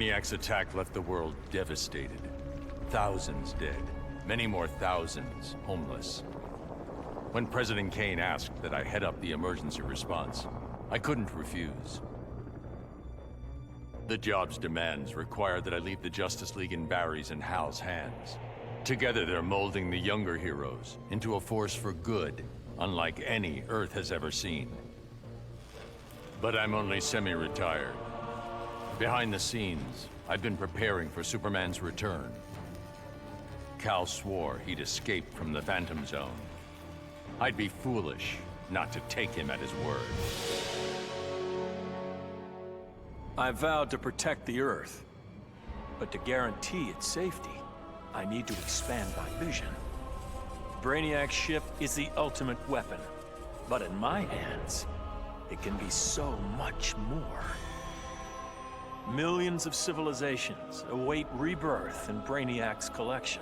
Brainiac's attack left the world devastated. Thousands dead. Many more thousands homeless. When President Kane asked that I head up the emergency response, I couldn't refuse. The job's demands require that I leave the Justice League in Barry's and Hal's hands. Together they're molding the younger heroes into a force for good, unlike any Earth has ever seen. But I'm only semi-retired. Behind the scenes, I've been preparing for Superman's return. Kal swore he'd escape from the Phantom Zone. I'd be foolish not to take him at his word. I vowed to protect the Earth. But to guarantee its safety, I need to expand my vision. Brainiac's ship is the ultimate weapon. But in my hands, it can be so much more. Millions of civilizations await rebirth in Brainiac's collection.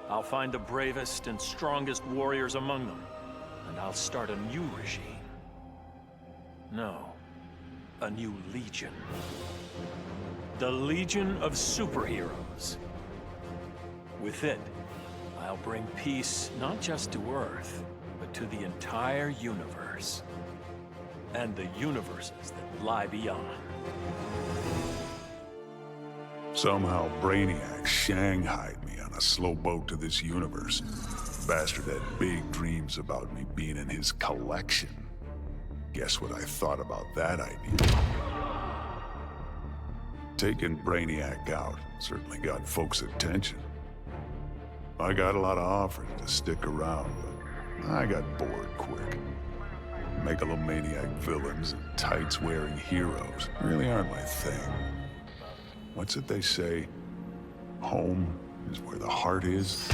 I'll find the bravest and strongest warriors among them, and I'll start a new regime. No, a new legion. The Legion of Superheroes. With it, I'll bring peace not just to Earth, but to the entire universe. And the universes that lie beyond. Somehow Brainiac shanghaied me on a slow boat to this universe. Bastard had big dreams about me being in his collection. Guess what I thought about that idea? Taking Brainiac out certainly got folks' attention. I got a lot of offers to stick around, but I got bored quick. Megalomaniac villains and tights-wearing heroes really aren't my thing. What's it they say? Home is where the heart is.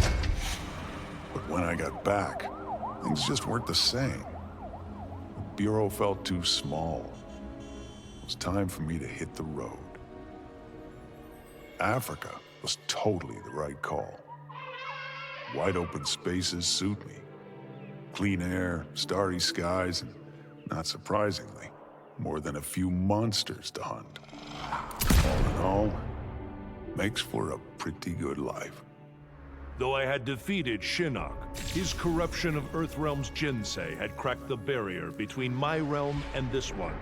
But when I got back, things just weren't the same. The Bureau felt too small. It was time for me to hit the road. Africa was totally the right call. Wide open spaces suit me. Clean air, starry skies, and, not surprisingly, more than a few monsters to hunt. All in all, makes for a pretty good life. Though I had defeated Shinnok, his corruption of Earthrealm's Jinsei had cracked the barrier between my realm and this one.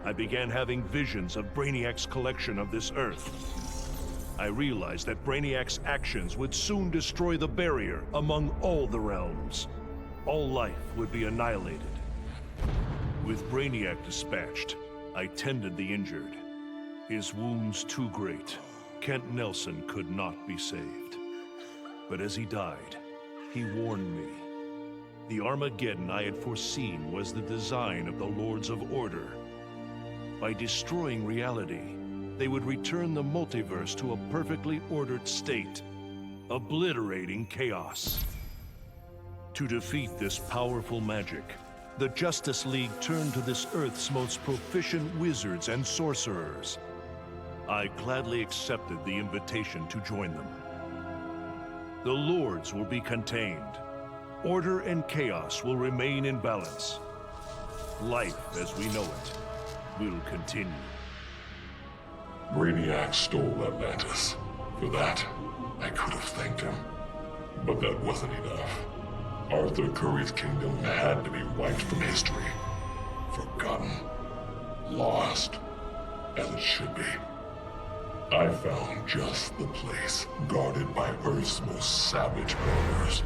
I began having visions of Brainiac's collection of this Earth. I realized that Brainiac's actions would soon destroy the barrier among all the realms. All life would be annihilated. With Brainiac dispatched, I tended the injured. His wounds too great, Kent Nelson could not be saved. But as he died, he warned me. The Armageddon I had foreseen was the design of the Lords of Order. By destroying reality, they would return the multiverse to a perfectly ordered state, obliterating chaos. To defeat this powerful magic, the Justice League turned to this Earth's most proficient wizards and sorcerers. I gladly accepted the invitation to join them. The Lords will be contained. Order and chaos will remain in balance. Life as we know it will continue. Brainiac stole Atlantis. For that, I could have thanked him. But that wasn't enough. Arthur Curry's kingdom had to be wiped from history. Forgotten. Lost. As it should be. I found just the place, guarded by Earth's most savage murderers.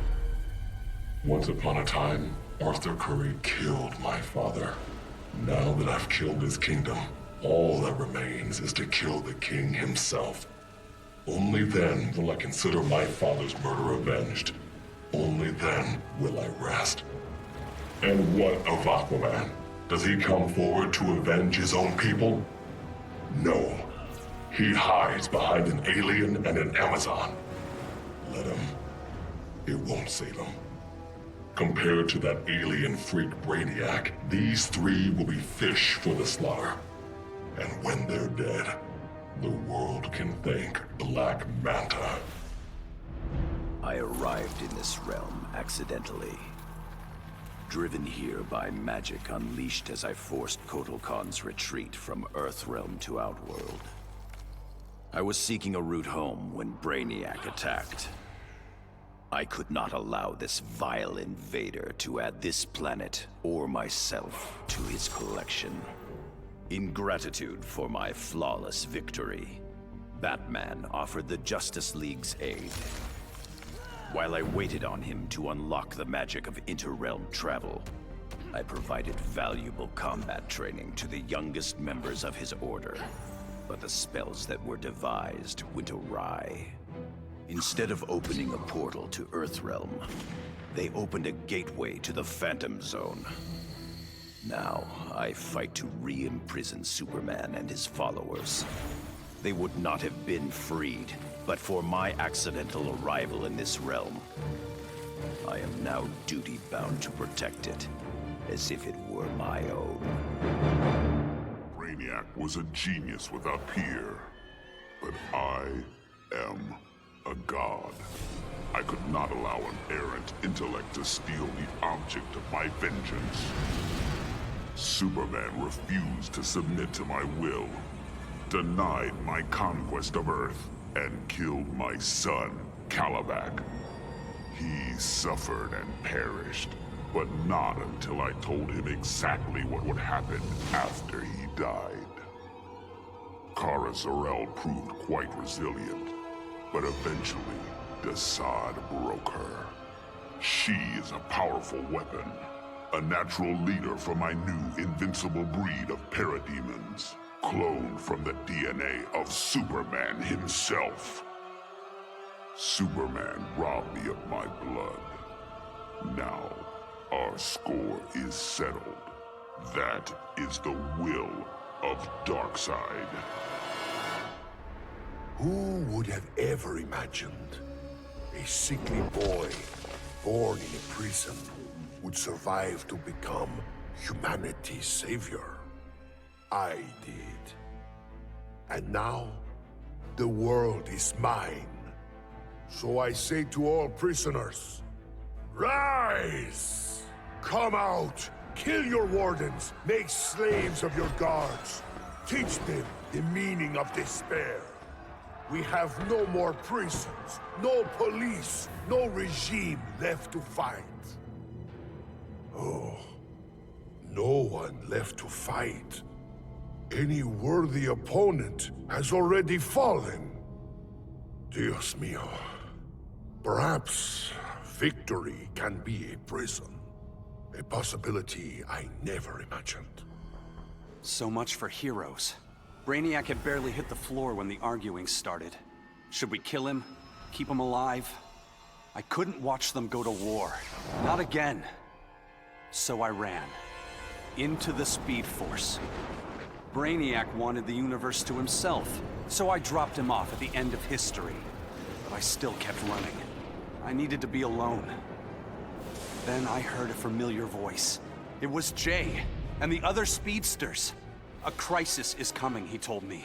Once upon a time, Arthur Curry killed my father. Now that I've killed his kingdom, all that remains is to kill the king himself. Only then will I consider my father's murder avenged. Only then will I rest. And what of Aquaman? Does he come forward to avenge his own people? No. He hides behind an alien and an Amazon. Let him. It won't save him. Compared to that alien freak Brainiac, these three will be fish for the slaughter. And when they're dead, the world can thank Black Manta. I arrived in this realm accidentally. Driven here by magic unleashed as I forced Kotal Khan's retreat from Earthrealm to Outworld. I was seeking a route home when Brainiac attacked. I could not allow this vile invader to add this planet or myself to his collection. In gratitude for my flawless victory, Batman offered the Justice League's aid. While I waited on him to unlock the magic of inter-realm travel, I provided valuable combat training to the youngest members of his order. But the spells that were devised went awry. Instead of opening a portal to Earthrealm, they opened a gateway to the Phantom Zone. Now, I fight to re-imprison Superman and his followers. They would not have been freed, but for my accidental arrival in this realm. I am now duty-bound to protect it, as if it were my own. Brainiac was a genius without peer, but I am a god. I could not allow an errant intellect to steal the object of my vengeance. Superman refused to submit to my will, denied my conquest of Earth, and killed my son, Calabac. He suffered and perished, but not until I told him exactly what would happen after he died. Kara Zor-El proved quite resilient, but eventually, Desaad broke her. She is a powerful weapon, a natural leader for my new invincible breed of parademons, cloned from the DNA of Superman himself. Superman robbed me of my blood. Now, our score is settled. That is the will of Darkseid. Who would have ever imagined a sickly boy born in a prison would survive to become humanity's savior? I did. And now, the world is mine. So I say to all prisoners, rise! Come out! Kill your wardens! Make slaves of your guards! Teach them the meaning of despair! We have no more prisons, no police, no regime left to fight. Oh, no one left to fight. Any worthy opponent has already fallen. Dios mío. Perhaps victory can be a prison. A possibility I never imagined. So much for heroes. Brainiac had barely hit the floor when the arguing started. Should we kill him? Keep him alive? I couldn't watch them go to war. Not again. So I ran. Into the Speed Force. Brainiac wanted the universe to himself, so I dropped him off at the end of history. But I still kept running. I needed to be alone. Then I heard a familiar voice. It was Jay, and the other speedsters. A crisis is coming, he told me.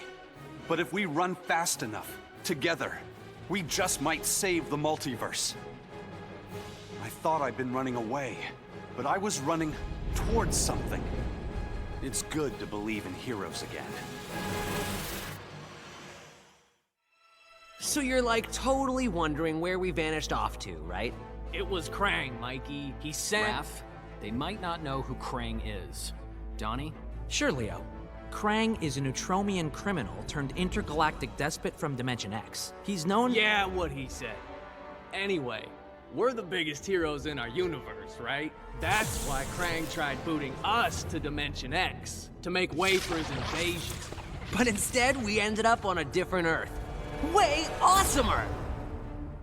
But if we run fast enough, together, we just might save the multiverse. I thought I'd been running away, but I was running towards something. It's good to believe in heroes again. So you're like totally wondering where we vanished off to, right? It was Krang, Mikey. He sent... Raph, they might not know who Krang is. Donnie? Sure, Leo. Krang is a Neutromian criminal turned intergalactic despot from Dimension X. He's known... Yeah, what he said. Anyway, we're the biggest heroes in our universe, right? That's why Krang tried booting us to Dimension X, to make way for his invasion. But instead, we ended up on a different Earth. Way awesomer!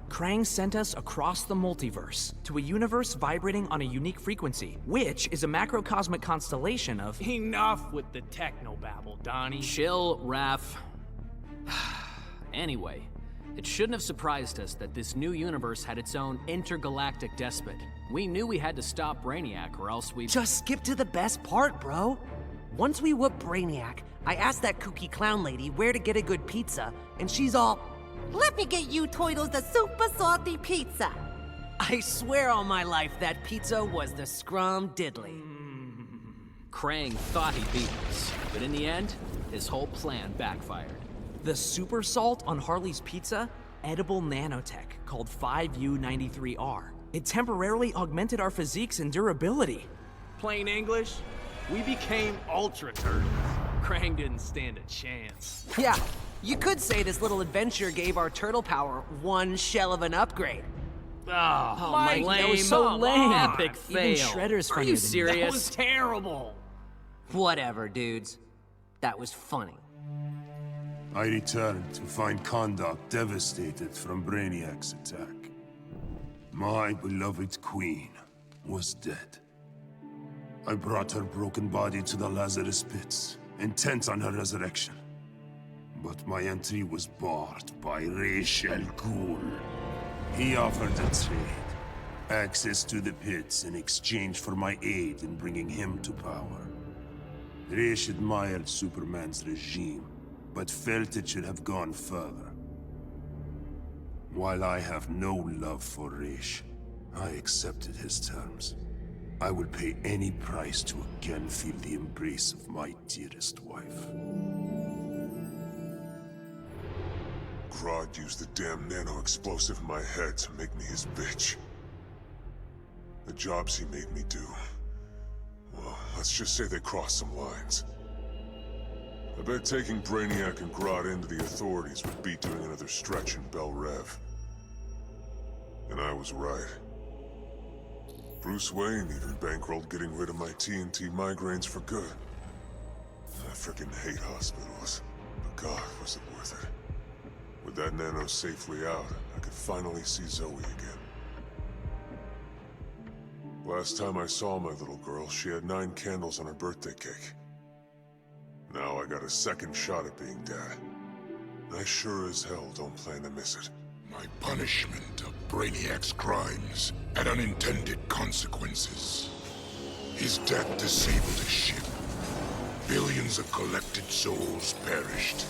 Krang sent us across the multiverse, to a universe vibrating on a unique frequency, which is a macrocosmic constellation of... Enough with the technobabble, Donnie. Chill, Raph. Anyway, it shouldn't have surprised us that this new universe had its own intergalactic despot. We knew we had to stop Brainiac or else we'd... Just skip to the best part, bro. Once we whoop Brainiac, I asked that kooky clown lady where to get a good pizza, and she's all, "Let me get you Toidles the super salty pizza." I swear on my life that pizza was the scrum diddly. Krang thought he beat us, but in the end, his whole plan backfired. The super salt on Harley's pizza, edible nanotech called 5U93R. It temporarily augmented our physiques and durability. Plain English, we became Ultra Turtles. Krang didn't stand a chance. Yeah, you could say this little adventure gave our turtle power one shell of an upgrade. Oh, Mike, lame. that was so lame. Epic fail. Even Shredder's Are funnier you than you. serious? That was terrible. Whatever, dudes. That was funny. I returned to find Kahndaq devastated from Brainiac's attack. My beloved queen was dead. I brought her broken body to the Lazarus pits, intent on her resurrection. But my entry was barred by Ra's al Ghul. He offered a trade. Access to the pits in exchange for my aid in bringing him to power. Ra's admired Superman's regime, but felt it should have gone further. While I have no love for Ra's, I accepted his terms. I would pay any price to again feel the embrace of my dearest wife. Grodd used the damn nano-explosive in my head to make me his bitch. The jobs he made me do, well, let's just say they crossed some lines. I bet taking Brainiac and Grodd into the authorities would be doing another stretch in Bel Rev. And I was right. Bruce Wayne even bankrolled getting rid of my TNT migraines for good. I frickin' hate hospitals, but God, was it worth it. With that nano safely out, I could finally see Zoe again. Last time I saw my little girl, she had 9 candles on her birthday cake. Now I got a second shot at being dad. I sure as hell don't plan to miss it. My punishment of Brainiac's crimes had unintended consequences. His death disabled a ship. Billions of collected souls perished.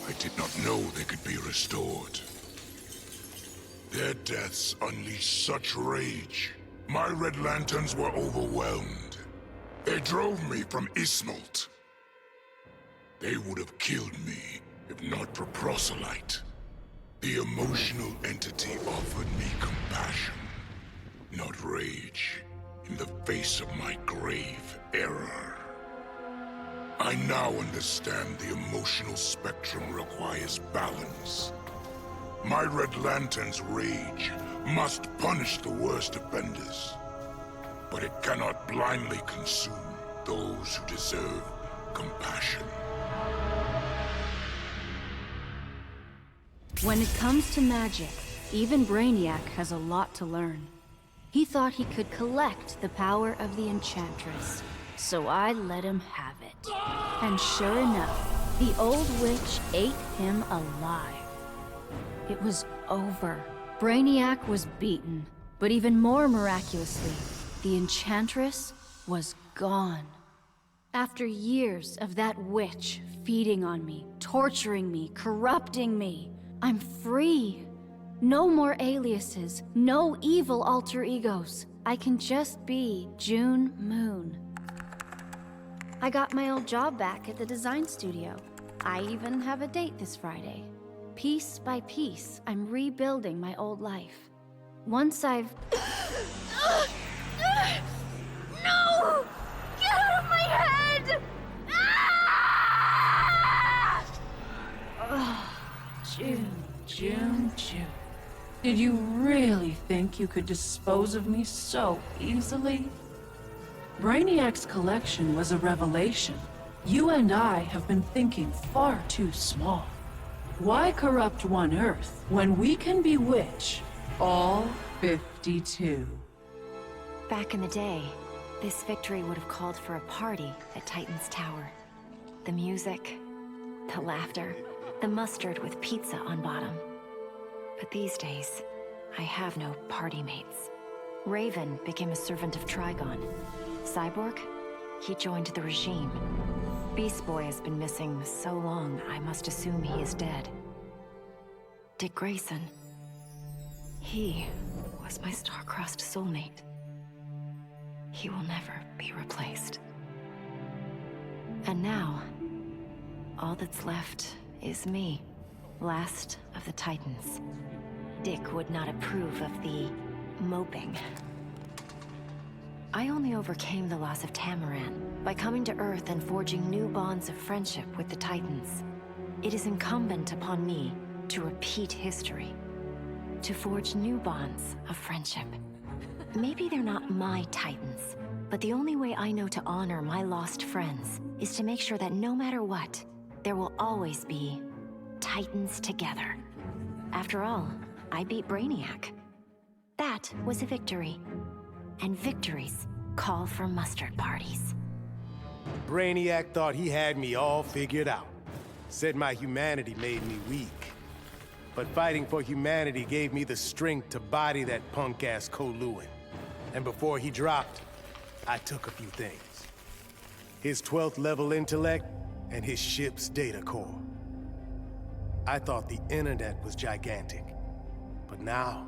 I did not know they could be restored. Their deaths unleashed such rage. My Red Lanterns were overwhelmed. They drove me from Ismalt. They would have killed me if not for Proselyte. The emotional entity offered me compassion, not rage, in the face of my grave error. I now understand the emotional spectrum requires balance. My Red Lantern's rage must punish the worst offenders, but it cannot blindly consume those who deserve compassion. When it comes to magic, even Brainiac has a lot to learn. He thought he could collect the power of the Enchantress, so I let him have it. And sure enough, the old witch ate him alive. It was over. Brainiac was beaten, but even more miraculously, the Enchantress was gone. After years of that witch feeding on me, torturing me, corrupting me, I'm free. No more aliases, no evil alter egos. I can just be June Moon. I got my old job back at the design studio. I even have a date this Friday. Piece by piece, I'm rebuilding my old life. Once I've... No! Get out of my head! June. Did you really think you could dispose of me so easily? Brainiac's collection was a revelation. You and I have been thinking far too small. Why corrupt one Earth when we can bewitch all 52? Back in the day, this victory would have called for a party at Titan's Tower. The music, the laughter, the mustard with pizza on bottom. But these days, I have no party mates. Raven became a servant of Trigon. Cyborg, he joined the regime. Beast Boy has been missing so long, I must assume he is dead. Dick Grayson, he was my star-crossed soulmate. He will never be replaced. And now, all that's left is me, last of the Titans. Dick would not approve of the moping. I only overcame the loss of Tamaran by coming to Earth and forging new bonds of friendship with the Titans. It is incumbent upon me to repeat history, to forge new bonds of friendship. Maybe they're not my Titans, but the only way I know to honor my lost friends is to make sure that no matter what, there will always be Titans together. After all, I beat Brainiac. That was a victory. And victories call for mustard parties. Brainiac thought he had me all figured out. Said my humanity made me weak. But fighting for humanity gave me the strength to body that punk-ass Koluan. And before he dropped, I took a few things. His 12th level intellect and his ship's data core. I thought the internet was gigantic. But now,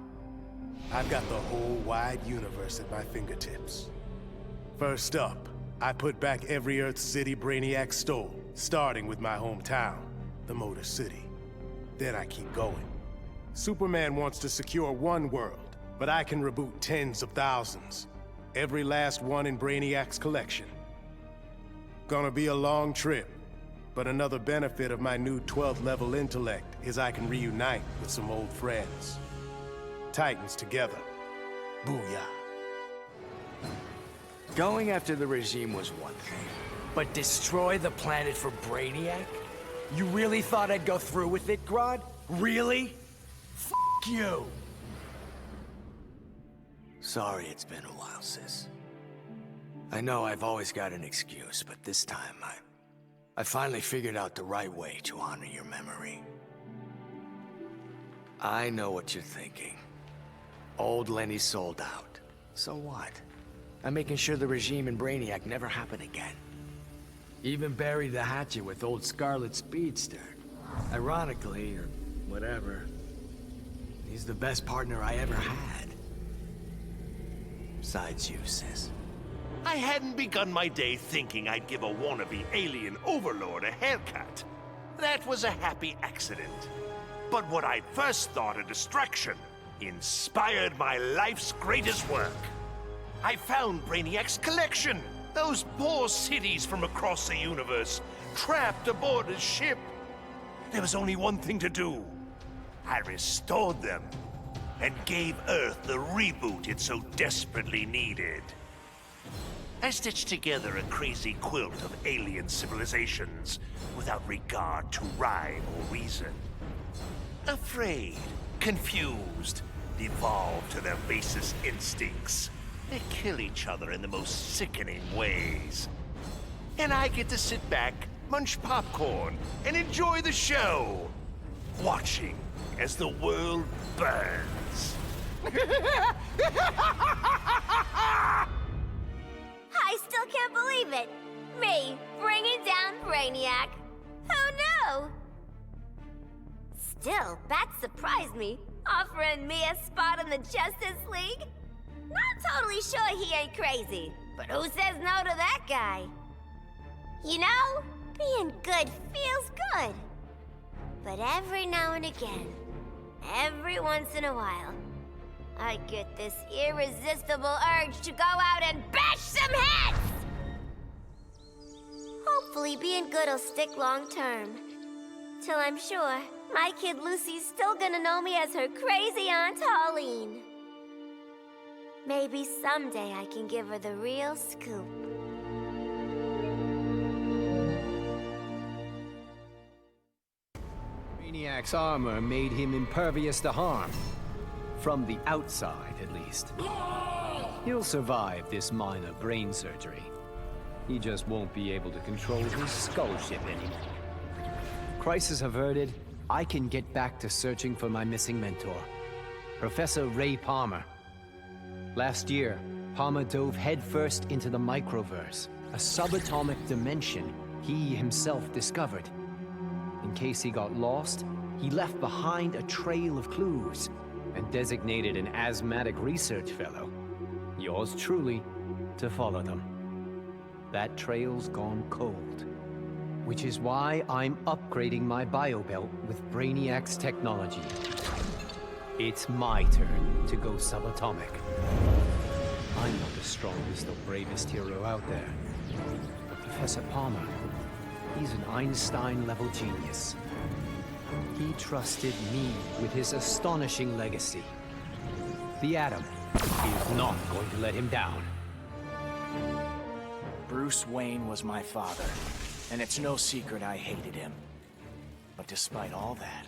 I've got the whole wide universe at my fingertips. First up, I put back every Earth city Brainiac stole, starting with my hometown, the Motor City. Then I keep going. Superman wants to secure one world, but I can reboot tens of thousands. Every last one in Brainiac's collection. Gonna be a long trip, but another benefit of my new 12th level intellect is I can reunite with some old friends. Titans together. Booyah. Going after the regime was one thing, but destroy the planet for Brainiac? You really thought I'd go through with it, Grodd? Really? F*** you! Sorry it's been a while, sis. I know I've always got an excuse, but this time I finally figured out the right way to honor your memory. I know what you're thinking. Old Lenny sold out. So what? I'm making sure the regime and Brainiac never happen again. Even buried the hatchet with old Scarlet Speedster. Ironically, or whatever, he's the best partner I ever had. Besides you, sis. I hadn't begun my day thinking I'd give a wannabe alien overlord a haircut. That was a happy accident. But what I'd first thought a distraction inspired my life's greatest work. I found Brainiac's collection. Those poor cities from across the universe, trapped aboard his ship. There was only one thing to do. I restored them and gave Earth the reboot it so desperately needed. I stitched together a crazy quilt of alien civilizations without regard to rhyme or reason. Afraid, confused, devolved to their basest instincts. They kill each other in the most sickening ways. And I get to sit back, munch popcorn, and enjoy the show. Watching as the world burns. I still can't believe it. Me, bringing down Brainiac. Who knew? Still, that surprised me, offering me a spot in the Justice League. Not totally sure he ain't crazy, but who says no to that guy? You know, being good feels good. But every now and again, every once in a while, I get this irresistible urge to go out and bash some heads! Hopefully being good'll stick long term. Till I'm sure my kid Lucy's still gonna know me as her crazy Aunt Pauline. Maybe someday I can give her the real scoop. Brainiac's armor made him impervious to harm. From the outside, at least. He'll survive this minor brain surgery. He just won't be able to control his skull ship anymore. Crisis averted, I can get back to searching for my missing mentor, Professor Ray Palmer. Last year, Palmer dove headfirst into the microverse, a subatomic dimension he himself discovered. In case he got lost, he left behind a trail of clues and designated an asthmatic research fellow, yours truly, to follow them. That trail's gone cold. Which is why I'm upgrading my biobelt with Brainiac's technology. It's my turn to go subatomic. I'm not the strongest or bravest hero out there. But Professor Palmer, he's an Einstein-level genius. He trusted me with his astonishing legacy. The Atom is not going to let him down. Bruce Wayne was my father, and it's no secret I hated him. But despite all that,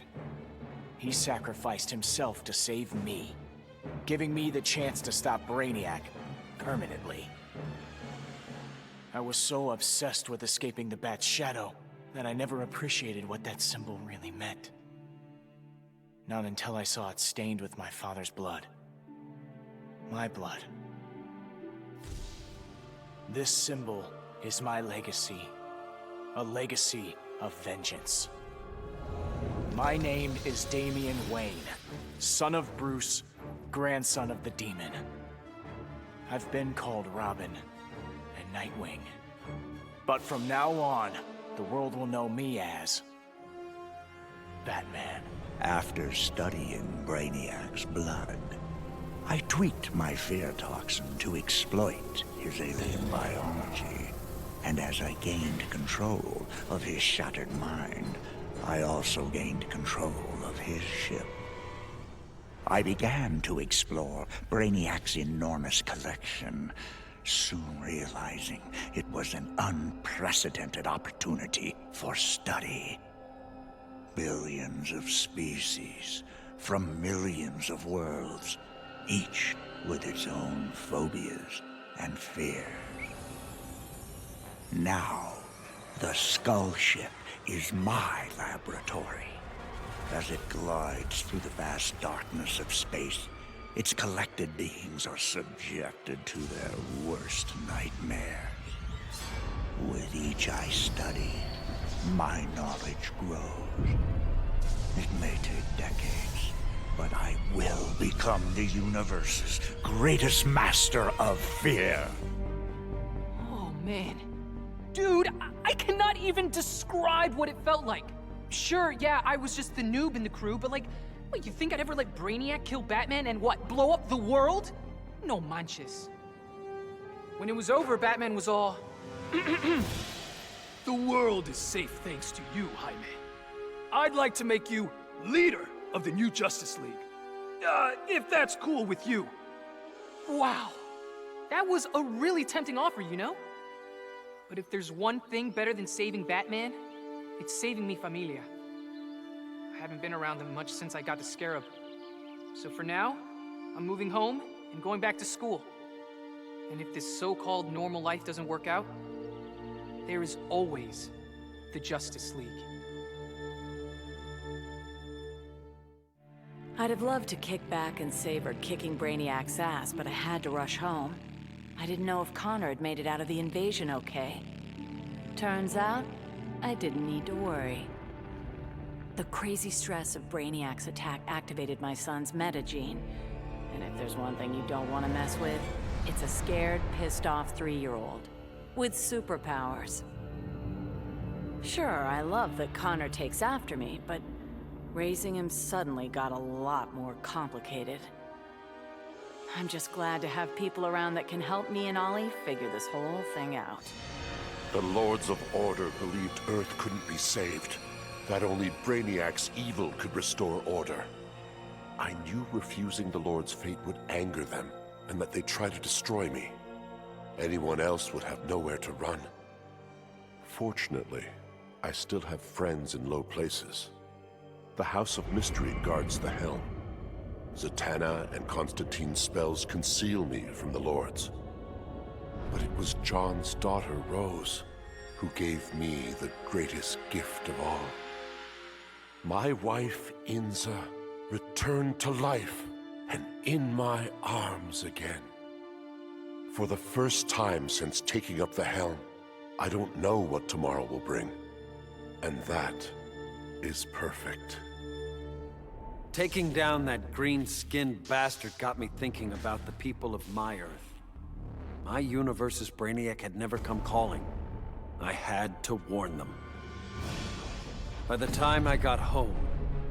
he sacrificed himself to save me, giving me the chance to stop Brainiac permanently. I was so obsessed with escaping the Bat's shadow that I never appreciated what that symbol really meant. Not until I saw it stained with my father's blood. My blood. This symbol is my legacy. A legacy of vengeance. My name is Damian Wayne, son of Bruce, grandson of the Demon. I've been called Robin and Nightwing. But from now on, the world will know me as Batman. After studying Brainiac's blood, I tweaked my fear toxin to exploit his alien biology. And as I gained control of his shattered mind, I also gained control of his ship. I began to explore Brainiac's enormous collection, soon realizing it was an unprecedented opportunity for study. Billions of species from millions of worlds, each with its own phobias and fears. Now, the Skull Ship is my laboratory. As it glides through the vast darkness of space, its collected beings are subjected to their worst nightmares. With each I study, my knowledge grows. It may take decades, but I will become the universe's greatest master of fear. Oh, man. Dude, I cannot even describe what it felt like. Sure, yeah, I was just the noob in the crew, but like, wait, you think I'd ever let Brainiac kill Batman and what, blow up the world? No manches. When it was over, Batman was all... The world is safe thanks to you, Jaime. I'd like to make you leader of the new Justice League. If that's cool with you. Wow. That was a really tempting offer, you know? But if there's one thing better than saving Batman, it's saving mi familia. I haven't been around them much since I got the Scarab. So for now, I'm moving home and going back to school. And if this so-called normal life doesn't work out, there is always the Justice League. I'd have loved to kick back and savor kicking Brainiac's ass, but I had to rush home. I didn't know if Connor had made it out of the invasion okay. Turns out, I didn't need to worry. The crazy stress of Brainiac's attack activated my son's metagene. And if there's one thing you don't want to mess with, it's a scared, pissed-off 3-year-old. With superpowers. Sure, I love that Connor takes after me, but raising him suddenly got a lot more complicated. I'm just glad to have people around that can help me and Ollie figure this whole thing out. The Lords of Order believed Earth couldn't be saved, that only Brainiac's evil could restore order. I knew refusing the Lord's fate would anger them, and that they'd try to destroy me. Anyone else would have nowhere to run. Fortunately, I still have friends in low places. The House of Mystery guards the helm. Zatanna and Constantine's spells conceal me from the Lords. But it was John's daughter, Rose, who gave me the greatest gift of all. My wife, Inza, returned to life and in my arms again. For the first time since taking up the helm, I don't know what tomorrow will bring. And that is perfect. Taking down that green-skinned bastard got me thinking about the people of my Earth. My universe's Brainiac had never come calling. I had to warn them. By the time I got home,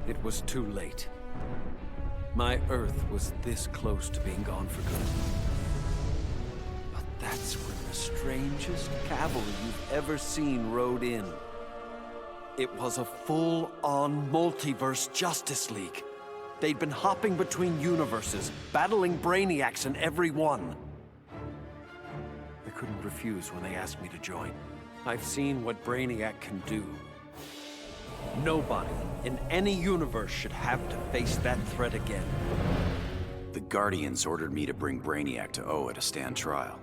it was too late. My Earth was this close to being gone for good. But that's when the strangest cavalry you've ever seen rode in. It was a full-on multiverse Justice League. They'd been hopping between universes, battling Brainiacs in every one. I couldn't refuse when they asked me to join. I've seen what Brainiac can do. Nobody in any universe should have to face that threat again. The Guardians ordered me to bring Brainiac to Oa to stand trial.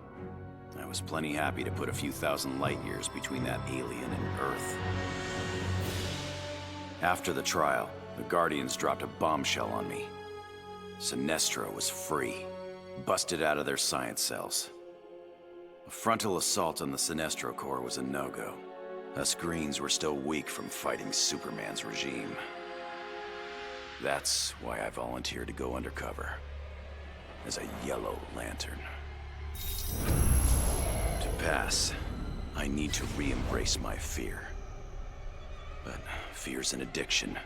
I was plenty happy to put a few thousand light years between that alien and Earth. After the trial, the Guardians dropped a bombshell on me. Sinestro was free, busted out of their science cells. A frontal assault on the Sinestro Corps was a no-go. Us Greens were still weak from fighting Superman's regime. That's why I volunteered to go undercover as a Yellow Lantern. To pass, I need to re-embrace my fear. But fear's an addiction.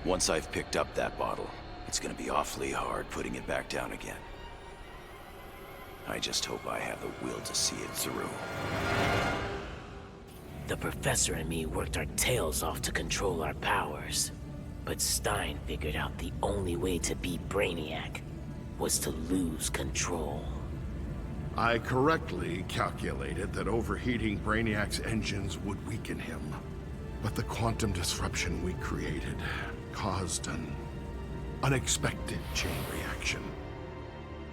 Once I've picked up that bottle, it's gonna be awfully hard putting it back down again. I just hope I have the will to see it through. The Professor and me worked our tails off to control our powers. But Stein figured out the only way to beat Brainiac was to lose control. I correctly calculated that overheating Brainiac's engines would weaken him. But the quantum disruption we created caused an unexpected chain reaction.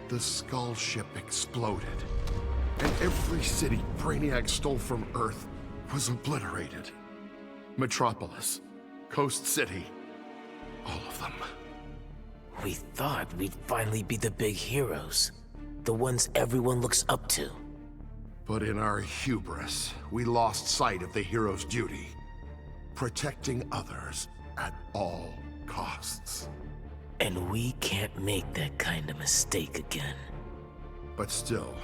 The Skull ship exploded, and every city Brainiac stole from Earth was obliterated. Metropolis, Coast City, all of them. We thought we'd finally be the big heroes, the ones everyone looks up to. But in our hubris, we lost sight of the hero's duty, protecting others at all costs. And we can't make that kind of mistake again. But still,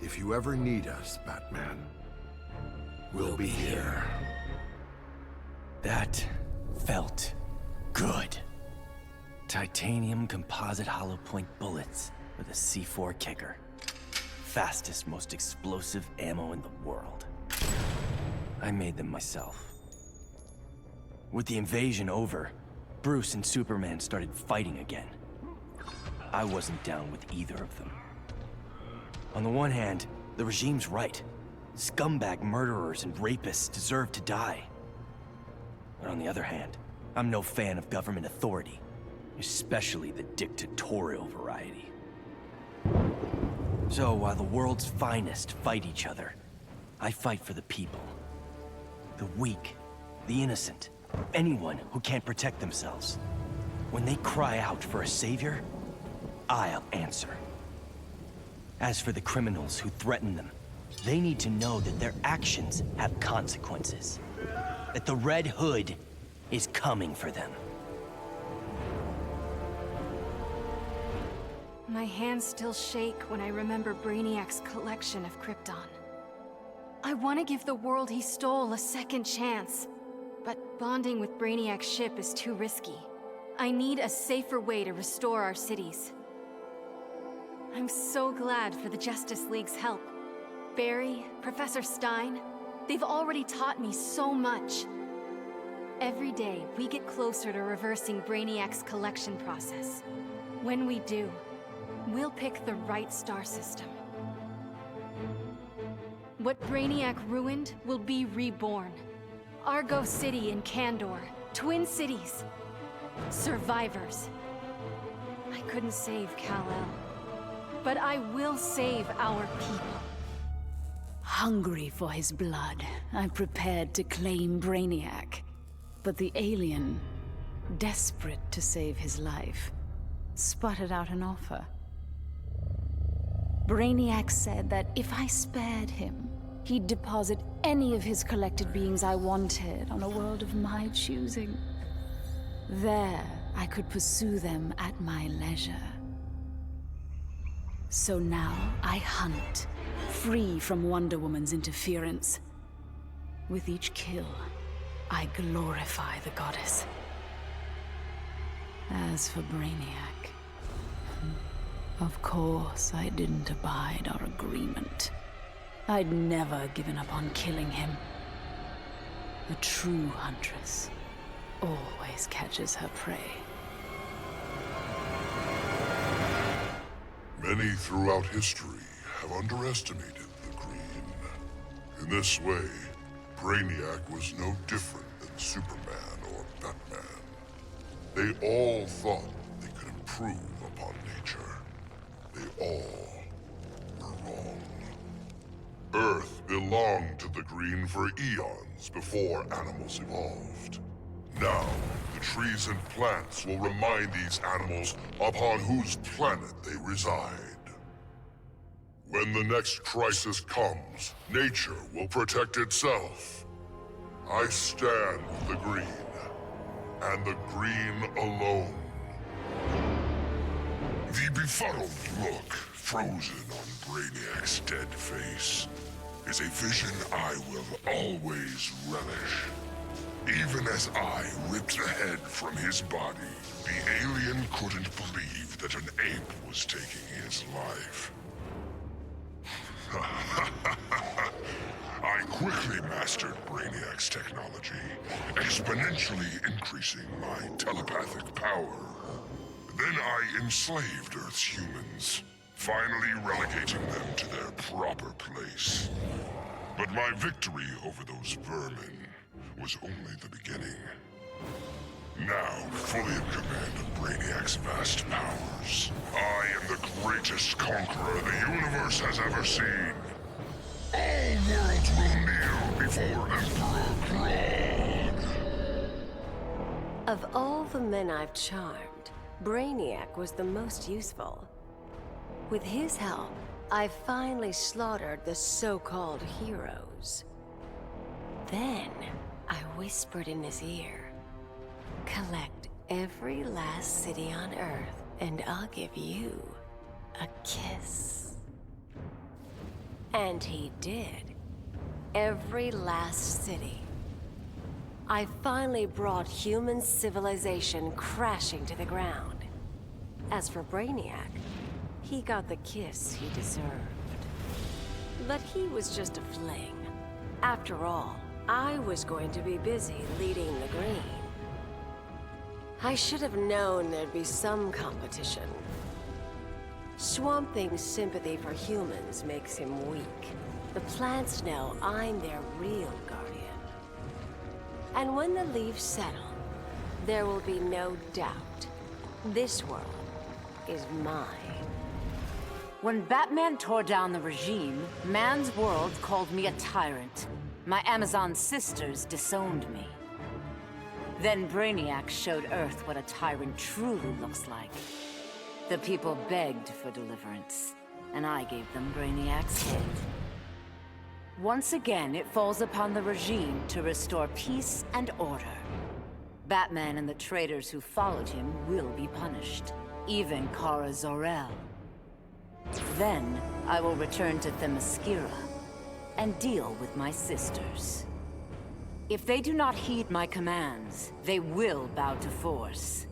if you ever need us, Batman, we'll be here. That felt good. Titanium composite hollow point bullets with a C4 kicker. Fastest, most explosive ammo in the world. I made them myself. With the invasion over, Bruce and Superman started fighting again. I wasn't down with either of them. On the one hand, the regime's right. Scumbag murderers and rapists deserve to die. But on the other hand, I'm no fan of government authority, especially the dictatorial variety. So while the world's finest fight each other, I fight for the people. The weak, the innocent, anyone who can't protect themselves. When they cry out for a savior, I'll answer. As for the criminals who threaten them, they need to know that their actions have consequences. That the Red Hood is coming for them. My hands still shake when I remember Brainiac's collection of Krypton. I want to give the world he stole a second chance. But bonding with Brainiac's ship is too risky. I need a safer way to restore our cities. I'm so glad for the Justice League's help. Barry, Professor Stein, they've already taught me so much. Every day, we get closer to reversing Brainiac's collection process. When we do, we'll pick the right star system. What Brainiac ruined will be reborn. Argo City and Kandor, Twin Cities. Survivors. I couldn't save Kal-El, but I will save our people. Hungry for his blood, I prepared to claim Brainiac. But the alien, desperate to save his life, sputtered out an offer. Brainiac said that if I spared him, he'd deposit any of his collected beings I wanted on a world of my choosing. There, I could pursue them at my leisure. So now I hunt, free from Wonder Woman's interference. With each kill, I glorify the goddess. As for Brainiac, of course I didn't abide our agreement. I'd never given up on killing him. A true huntress always catches her prey. Many throughout history have underestimated the Green. In this way, Brainiac was no different than Superman or Batman. They all thought they could improve upon nature. They all were wrong. Earth belonged to the Green for eons before animals evolved. Now, the trees and plants will remind these animals upon whose planet they reside. When the next crisis comes, nature will protect itself. I stand with the Green, and the Green alone. The befuddled look frozen on Brainiac's dead face is a vision I will always relish. Even as I ripped the head from his body, the alien couldn't believe that an ape was taking his life. I quickly mastered Brainiac's technology, exponentially increasing my telepathic power. Then I enslaved Earth's humans, finally relegating them to their proper place. But my victory over those vermin was only the beginning. Now, fully in command of Brainiac's vast powers, I am the greatest conqueror the universe has ever seen. All worlds will kneel before Emperor Grodd. Of all the men I've charmed, Brainiac was the most useful. With his help, I finally slaughtered the so-called heroes. Then, I whispered in his ear, "Collect every last city on Earth, and I'll give you a kiss." And he did. Every last city. I finally brought human civilization crashing to the ground. As for Brainiac, he got the kiss he deserved. But he was just a fling. After all, I was going to be busy leading the Green. I should have known there'd be some competition. Swamp Thing's sympathy for humans makes him weak. The plants know I'm their real guardian. And when the leaves settle, there will be no doubt. This world is mine. When Batman tore down the regime, man's world called me a tyrant. My Amazon sisters disowned me. Then Brainiac showed Earth what a tyrant truly looks like. The people begged for deliverance, and I gave them Brainiac's head. Once again, it falls upon the regime to restore peace and order. Batman and the traitors who followed him will be punished, even Kara Zor-El. Then, I will return to Themyscira and deal with my sisters. If they do not heed my commands, they will bow to force.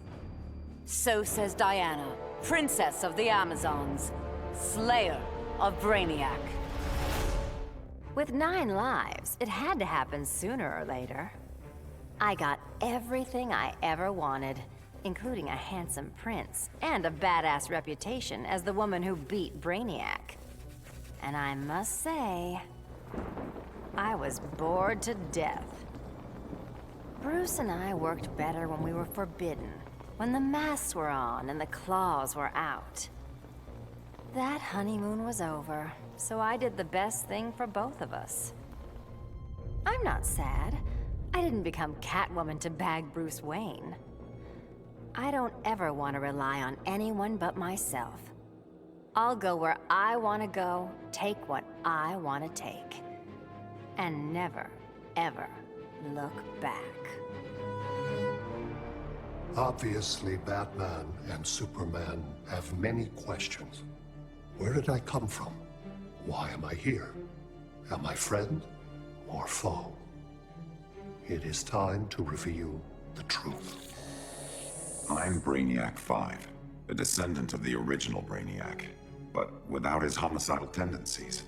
So says Diana, Princess of the Amazons, Slayer of Brainiac. With 9 lives, it had to happen sooner or later. I got everything I ever wanted, including a handsome prince and a badass reputation as the woman who beat Brainiac. And I must say, I was bored to death. Bruce and I worked better when we were forbidden, when the masks were on and the claws were out. That honeymoon was over, so I did the best thing for both of us. I'm not sad. I didn't become Catwoman to bag Bruce Wayne. I don't ever want to rely on anyone but myself. I'll go where I want to go, take what I want to take. And never, ever look back. Obviously, Batman and Superman have many questions. Where did I come from? Why am I here? Am I friend or foe? It is time to reveal the truth. I'm Brainiac 5, a descendant of the original Brainiac, but without his homicidal tendencies.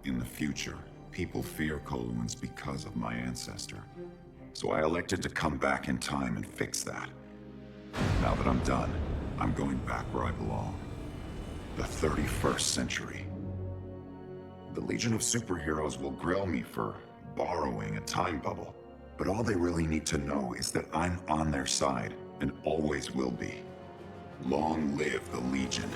In the future, people fear Coluans because of my ancestor. So I elected to come back in time and fix that. Now that I'm done, I'm going back where I belong. The 31st century. The Legion of Superheroes will grill me for borrowing a time bubble, but all they really need to know is that I'm on their side and always will be. Long live the Legion.